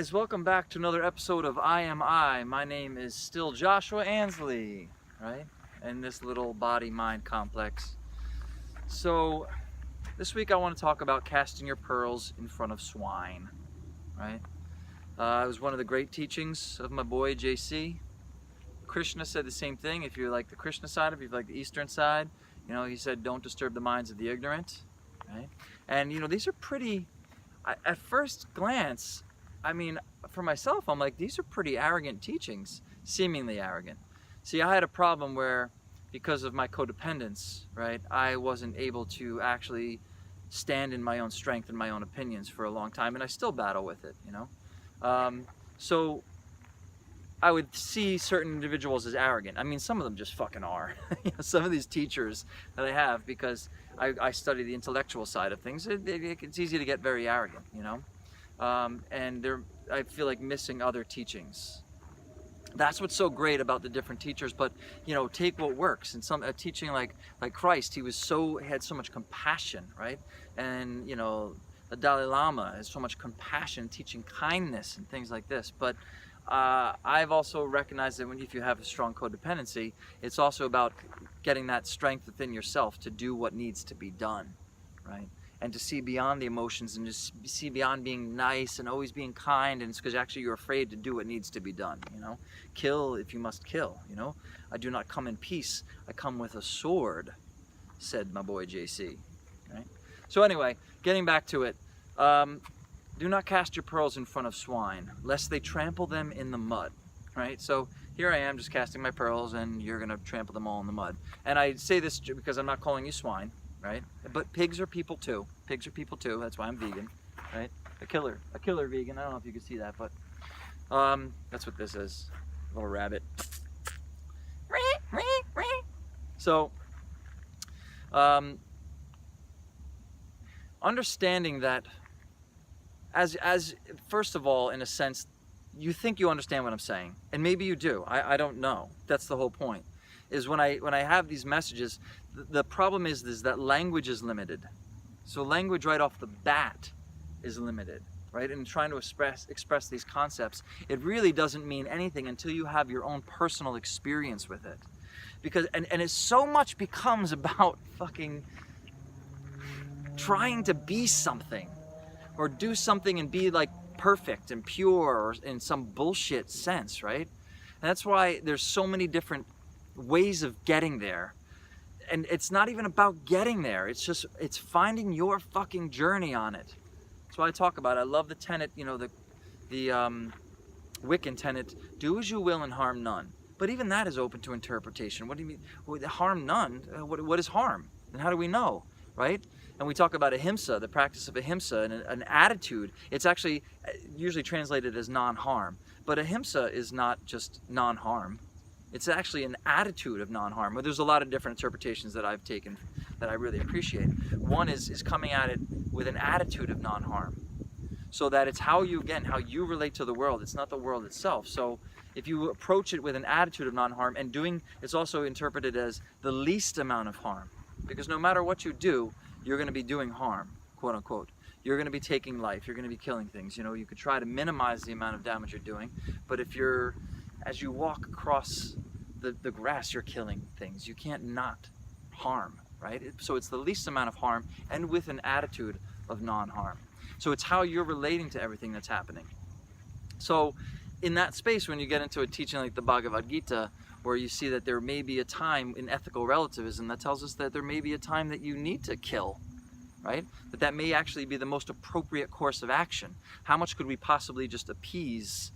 guys, welcome back to another episode of I Am I. My name is still Joshua Ansley, right? And this little body-mind complex. So this week I want to talk about casting your pearls in front of swine, right? It was one of the great teachings of my boy JC. Krishna said the same thing. If you like the Krishna side, if you like the Eastern side, you know, he said don't disturb the minds of the ignorant, right? And you know, these are pretty, at first glance, I mean, for myself, I'm like, these are pretty arrogant teachings, seemingly arrogant. See, I had a problem where, because of my codependence, right, I wasn't able to actually stand in my own strength and my own opinions for a long time, and I still battle with it, you know? So I would see certain individuals as arrogant. I mean, some of them just fucking are. You know, some of these teachers that I have, because I study the intellectual side of things, it's easy to get very arrogant, you know? And I feel like missing other teachings. That's what's so great about the different teachers. But you know, take what works. And a teaching like Christ, he had so much compassion, right? And you know, the Dalai Lama has so much compassion, teaching kindness and things like this. But I've also recognized that if you have a strong codependency, it's also about getting that strength within yourself to do what needs to be done, right? And to see beyond the emotions and just see beyond being nice and always being kind, and it's because actually you're afraid to do what needs to be done, you know? Kill if you must kill, you know? I do not come in peace, I come with a sword, said my boy JC, right? So anyway, getting back to it, do not cast your pearls in front of swine, lest they trample them in the mud, right? So here I am just casting my pearls and you're gonna trample them all in the mud. And I say this because I'm not calling you swine, right? But pigs are people too. Pigs are people too. That's why I'm vegan, right? A killer vegan. I don't know if you can see that, but that's what this is. A little rabbit. So, understanding that, as first of all, in a sense, you think you understand what I'm saying, and maybe you do. I don't know. That's the whole point. Is when I have these messages, the problem is that language is limited. So language right off the bat is limited, right? And trying to express these concepts, it really doesn't mean anything until you have your own personal experience with it. Because and it so much becomes about fucking trying to be something or do something and be like perfect and pure or in some bullshit sense, right? And that's why there's so many different ways of getting there. And it's not even about getting there, it's finding your fucking journey on it. That's what I talk about. I love the tenet, you know, the Wiccan tenet, do as you will and harm none. But even that is open to interpretation. What do you mean? Well, harm none? What is harm? And how do we know, right? And we talk about ahimsa, the practice of ahimsa, and an attitude. It's actually usually translated as non-harm. But ahimsa is not just non-harm. It's actually an attitude of non-harm. But there's a lot of different interpretations that I've taken that I really appreciate. One is coming at it with an attitude of non-harm. So that it's how you relate to the world. It's not the world itself. So if you approach it with an attitude of non-harm and it's also interpreted as the least amount of harm. Because no matter what you do, you're going to be doing harm, quote unquote. You're going to be taking life. You're going to be killing things. You know, you could try to minimize the amount of damage you're doing, but as you walk across the grass, you're killing things. You can't not harm, right? So it's the least amount of harm and with an attitude of non-harm. So it's how you're relating to everything that's happening. So in that space, when you get into a teaching like the Bhagavad Gita, where you see that there may be a time in ethical relativism that tells us that there may be a time that you need to kill, right? That may actually be the most appropriate course of action. How much could we possibly just appease,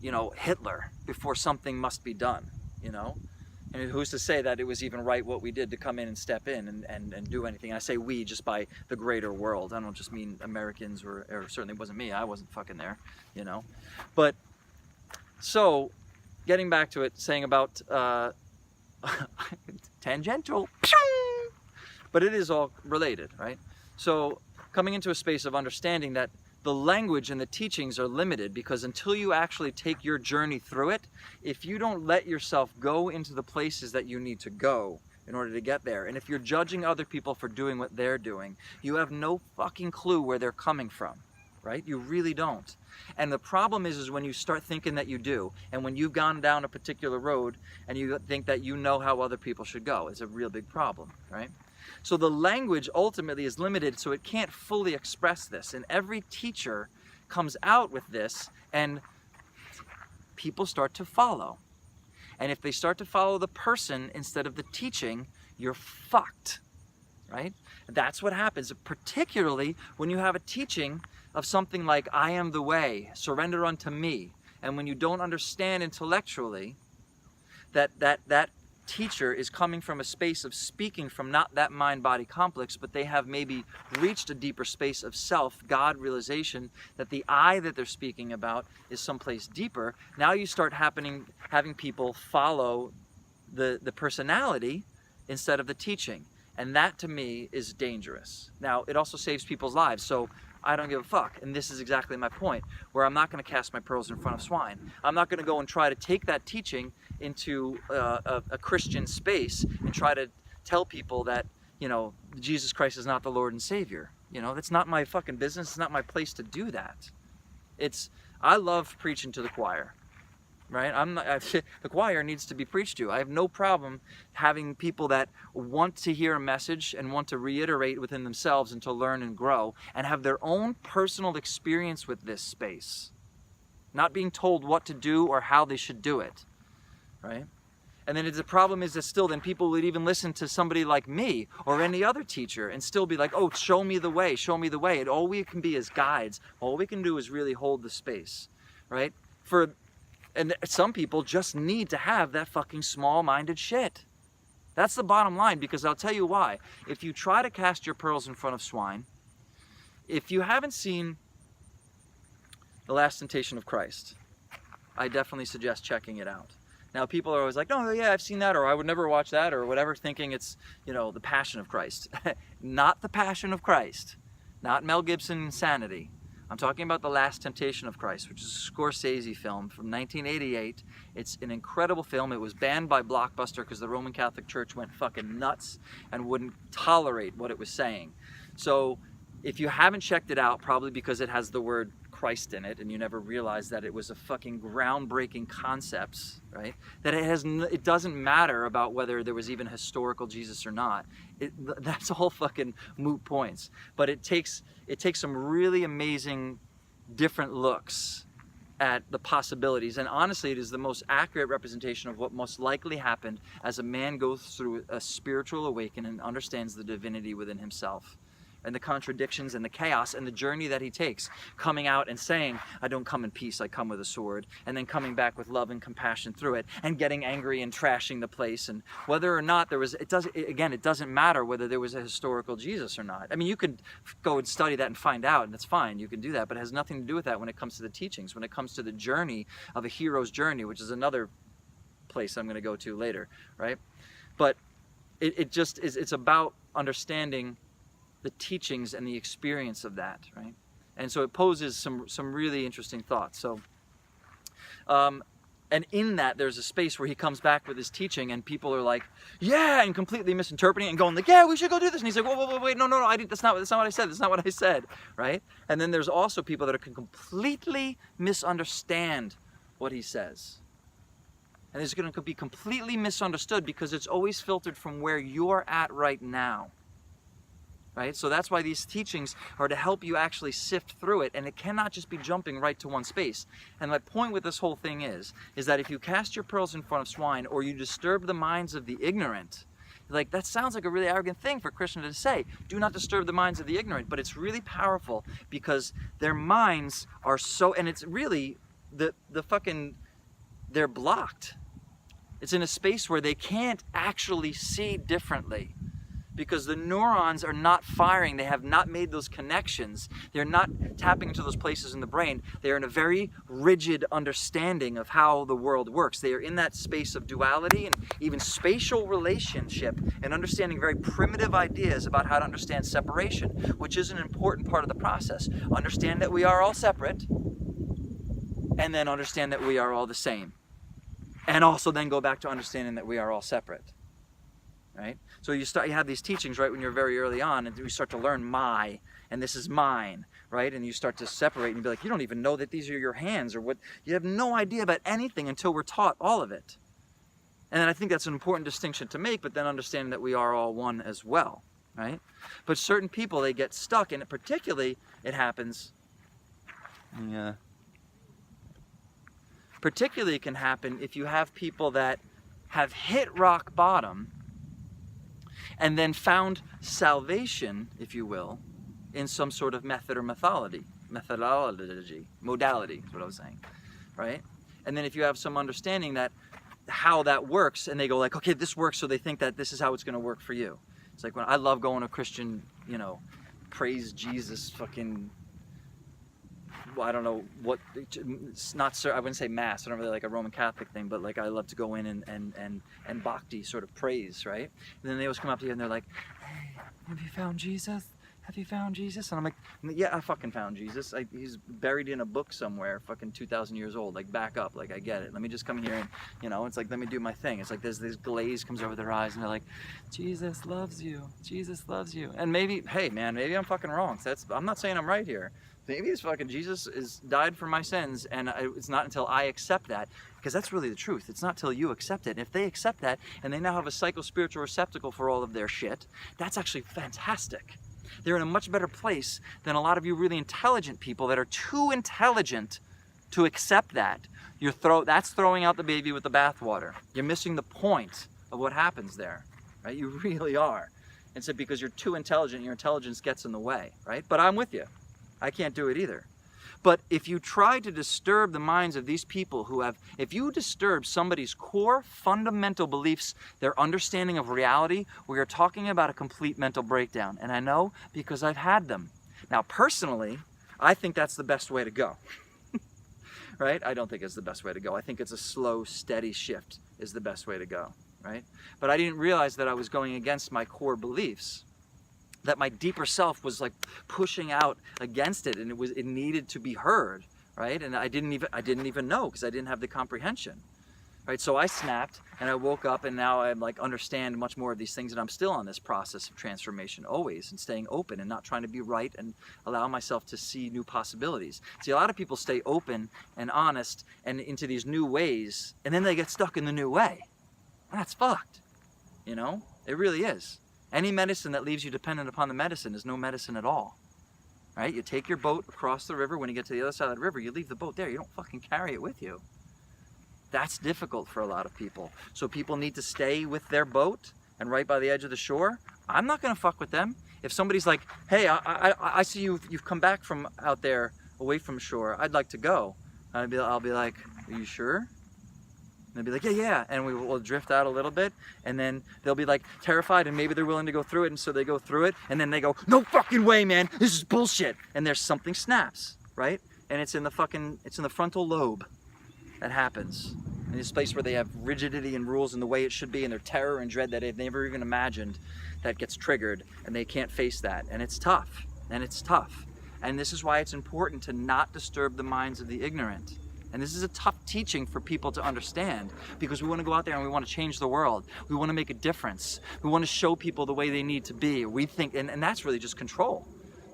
you know, Hitler before something must be done, you know? And who's to say that it was even right what we did to come in and step in and do anything? I say we just by the greater world. I don't just mean Americans or certainly wasn't me. I wasn't fucking there, you know? But so getting back to it, saying about tangential, but it is all related, right? So coming into a space of understanding that the language and the teachings are limited, because until you actually take your journey through it, if you don't let yourself go into the places that you need to go in order to get there, and if you're judging other people for doing what they're doing, you have no fucking clue where they're coming from. right? You really don't. And the problem is when you start thinking that you do, and when you've gone down a particular road and you think that you know how other people should go, it's a real big problem, right? So the language ultimately is limited, so it can't fully express this. And every teacher comes out with this, and people start to follow. And if they start to follow the person instead of the teaching, you're fucked, right? That's what happens, particularly when you have a teaching of something like, I am the way, surrender unto me. And when you don't understand intellectually that teacher is coming from a space of speaking from not that mind-body complex, but they have maybe reached a deeper space of self, God realization, that the I that they're speaking about is someplace deeper. Now you start having people follow the personality instead of the teaching. And that to me is dangerous. Now, it also saves people's lives, so I don't give a fuck. And this is exactly my point, where I'm not going to cast my pearls in front of swine. I'm not going to go and try to take that teaching into a Christian space and try to tell people that, you know, Jesus Christ is not the Lord and Savior. You know, that's not my fucking business. It's not my place to do that. I love preaching to the choir. Right? The choir needs to be preached to. I have no problem having people that want to hear a message and want to reiterate within themselves and to learn and grow and have their own personal experience with this space. Not being told what to do or how they should do it. Right? And then the problem is that still then people would even listen to somebody like me or any other teacher and still be like, oh, show me the way, show me the way. And all we can be is guides. All we can do is really hold the space. Right? And some people just need to have that fucking small-minded shit. That's the bottom line, because I'll tell you why. If you try to cast your pearls in front of swine, if you haven't seen The Last Temptation of Christ, I definitely suggest checking it out. Now, people are always like, oh, yeah, I've seen that, or I would never watch that, or whatever, thinking it's, you know, the Passion of Christ. Not the Passion of Christ. Not Mel Gibson insanity. I'm talking about The Last Temptation of Christ, which is a Scorsese film from 1988. It's an incredible film. It was banned by Blockbuster because the Roman Catholic Church went fucking nuts and wouldn't tolerate what it was saying. So if you haven't checked it out, probably because it has the word Christ in it and you never realized that it was a fucking groundbreaking concepts, right? That it doesn't matter about whether there was even historical Jesus or not. That's all fucking moot points. But it takes some really amazing different looks at the possibilities, and honestly it is the most accurate representation of what most likely happened as a man goes through a spiritual awakening and understands the divinity within himself, and the contradictions and the chaos and the journey that he takes, coming out and saying, I don't come in peace, I come with a sword, and then coming back with love and compassion through it, and getting angry and trashing the place, and whether or not there was, it doesn't matter whether there was a historical Jesus or not. I mean, you could go and study that and find out, and that's fine, you can do that, but it has nothing to do with that when it comes to the teachings, when it comes to the journey of a hero's journey, which is another place I'm going to go to later, right? But it just is, it's about understanding the teachings and the experience of that, right? And so it poses some really interesting thoughts. So, and in that there's a space where he comes back with his teaching and people are like, yeah, and completely misinterpreting it and going like, yeah, we should go do this. And he's like, whoa, wait, no, that's not what I said. That's not what I said, right? And then there's also people that can completely misunderstand what he says. And it's going to be completely misunderstood because it's always filtered from where you're at right now. Right? So that's why these teachings are to help you actually sift through it, and it cannot just be jumping right to one space. And my point with this whole thing is that if you cast your pearls in front of swine or you disturb the minds of the ignorant, like that sounds like a really arrogant thing for Christians to say, do not disturb the minds of the ignorant, but it's really powerful because their minds are so, and it's really they're blocked. It's in a space where they can't actually see differently. Because the neurons are not firing, they have not made those connections, they're not tapping into those places in the brain, they're in a very rigid understanding of how the world works. They are in that space of duality and even spatial relationship and understanding very primitive ideas about how to understand separation, which is an important part of the process. Understand that we are all separate, and then understand that we are all the same. And also then go back to understanding that we are all separate. Right? So you have these teachings right when you're very early on, and we start to learn and this is mine, right? And you start to separate and be like, you don't even know that these are your hands or what. You have no idea about anything until we're taught all of it. And then I think that's an important distinction to make, but then understanding that we are all one as well, right? But certain people, they get stuck, and particularly it happens, particularly it can happen if you have people that have hit rock bottom and then found salvation, if you will, in some sort of method or modality is what I was saying, right? And then if you have some understanding that how that works, and they go like, okay, this works, so they think that this is how it's going to work for you. It's like when I love going to Christian, praise Jesus fucking, well, I don't know what, it's not, I wouldn't say mass, I don't really like a Roman Catholic thing, but like I love to go in and bhakti sort of praise, right? And then they always come up to you and they're like, hey, have you found Jesus? Have you found Jesus? And I'm like, yeah, I fucking found Jesus. He's buried in a book somewhere, fucking 2,000 years old. Like, back up. Like, I get it. Let me just come here and, it's like, let me do my thing. It's like there's this glaze comes over their eyes and they're like, Jesus loves you. Jesus loves you. And maybe, hey, man, maybe I'm fucking wrong. I'm not saying I'm right here. Maybe it's fucking Jesus is died for my sins, and it's not until I accept that, because that's really the truth. It's not till you accept it. And if they accept that, and they now have a psycho-spiritual receptacle for all of their shit, that's actually fantastic. They're in a much better place than a lot of you really intelligent people that are too intelligent to accept that. That's throwing out the baby with the bathwater. You're missing the point of what happens there, right? You really are. It's because you're too intelligent, your intelligence gets in the way, right? But I'm with you. I can't do it either. But if you try to disturb the minds of these people if you disturb somebody's core fundamental beliefs, their understanding of reality, we are talking about a complete mental breakdown. And I know because I've had them. Now, personally, I think that's the best way to go. Right? I don't think it's the best way to go. I think it's a slow, steady shift is the best way to go, right? But I didn't realize that I was going against my core beliefs, that my deeper self was like pushing out against it, and it needed to be heard, right? And I didn't even know, because I didn't have the comprehension, right? So I snapped and I woke up, and now I like understand much more of these things, and I'm still on this process of transformation always, and staying open and not trying to be right, and allow myself to see new possibilities. See, a lot of people stay open and honest and into these new ways, and then they get stuck in the new way. That's fucked, it really is. Any medicine that leaves you dependent upon the medicine is no medicine at all, right? You take your boat across the river. When you get to the other side of the river, you leave the boat there. You don't fucking carry it with you. That's difficult for a lot of people. So people need to stay with their boat and right by the edge of the shore. I'm not going to fuck with them. If somebody's like, hey, I see you've come back from out there away from shore. I'd like to go. I'll be like, are you sure? And they'll be like, yeah, and we will drift out a little bit, and then they'll be like terrified, and maybe they're willing to go through it, and so they go through it, and then they go, no fucking way, man, this is bullshit, and there's something snaps, right? And it's in the frontal lobe that happens, in this place where they have rigidity and rules and the way it should be, and their terror and dread that they've never even imagined, that gets triggered, and they can't face that, and it's tough, and this is why it's important to not disturb the minds of the ignorant. And this is a tough teaching for people to understand, because we want to go out there and we want to change the world. We want to make a difference. We want to show people the way they need to be. We think, and that's really just control.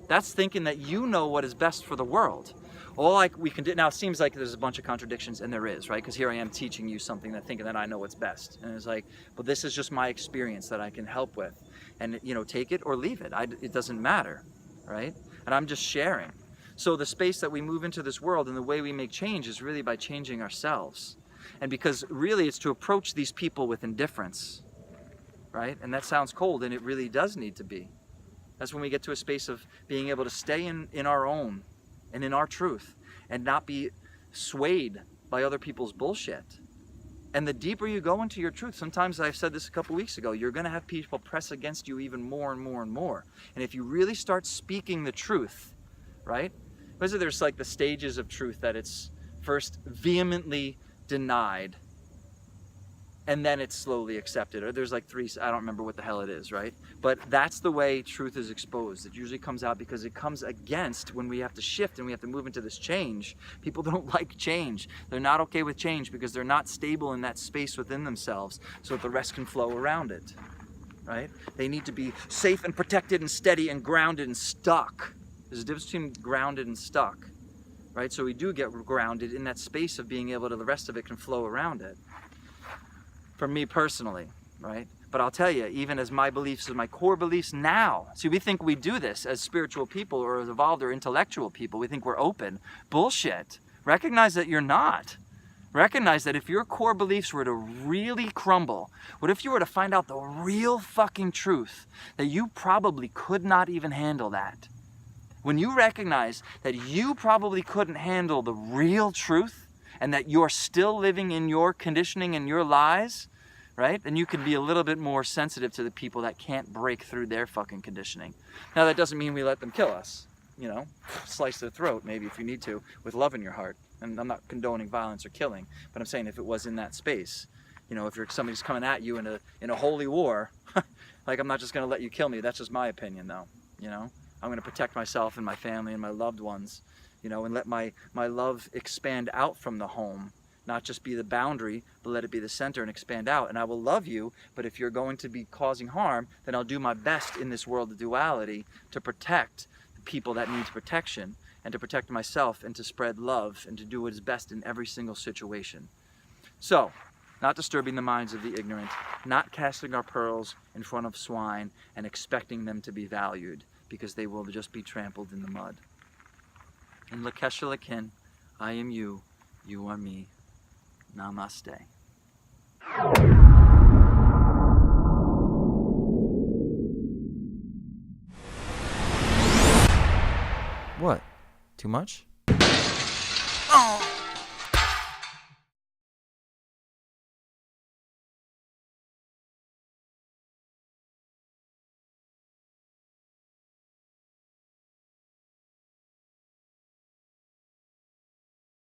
That's thinking that you know what is best for the world. All we can do, now it seems like there's a bunch of contradictions, and there is, right? Because here I am teaching you something that thinking that I know what's best. And it's like, but this is just my experience that I can help with. And, take it or leave it. It doesn't matter, right? And I'm just sharing. So the space that we move into this world and the way we make change is really by changing ourselves. And because really it's to approach these people with indifference, right? And that sounds cold, and it really does need to be. That's when we get to a space of being able to stay in our own and in our truth and not be swayed by other people's bullshit. And the deeper you go into your truth, sometimes I've said this a couple weeks ago, you're going to have people press against you even more and more and more. And if you really start speaking the truth, right? There's like the stages of truth, that it's first vehemently denied and then it's slowly accepted. Or there's like three, I don't remember what the hell it is, right? But that's the way truth is exposed. It usually comes out because it comes against when we have to shift and we have to move into this change. People don't like change. They're not okay with change because they're not stable in that space within themselves so that the rest can flow around it, right? They need to be safe and protected and steady and grounded and stuck. There's a difference between grounded and stuck, right? So we do get grounded in that space of being able to, the rest of it can flow around it. For me personally, right? But I'll tell you, even as my beliefs, as my core beliefs now, see, we think we do this as spiritual people or as evolved or intellectual people. We think we're open. Bullshit. Recognize that you're not. Recognize that if your core beliefs were to really crumble, what if you were to find out the real fucking truth, that you probably could not even handle that? When you recognize that you probably couldn't handle the real truth and that you're still living in your conditioning and your lies, right? Then you can be a little bit more sensitive to the people that can't break through their fucking conditioning. Now, that doesn't mean we let them kill us, you know, slice their throat maybe if you need to, with love in your heart. And I'm not condoning violence or killing, but I'm saying if it was in that space, you know, if somebody's coming at you in a holy war, like, I'm not just going to let you kill me. That's just my opinion, though. You know, I'm going to protect myself and my family and my loved ones, you know, and let my love expand out from the home, not just be the boundary, but let it be the center and expand out. And I will love you, but if you're going to be causing harm, then I'll do my best in this world of duality to protect the people that need protection, and to protect myself, and to spread love, and to do what is best in every single situation. So, not disturbing the minds of the ignorant, not casting our pearls in front of swine and expecting them to be valued, because they will just be trampled in the mud. In Lakesha Lakin, I am you, you are me. Namaste. What? Too much?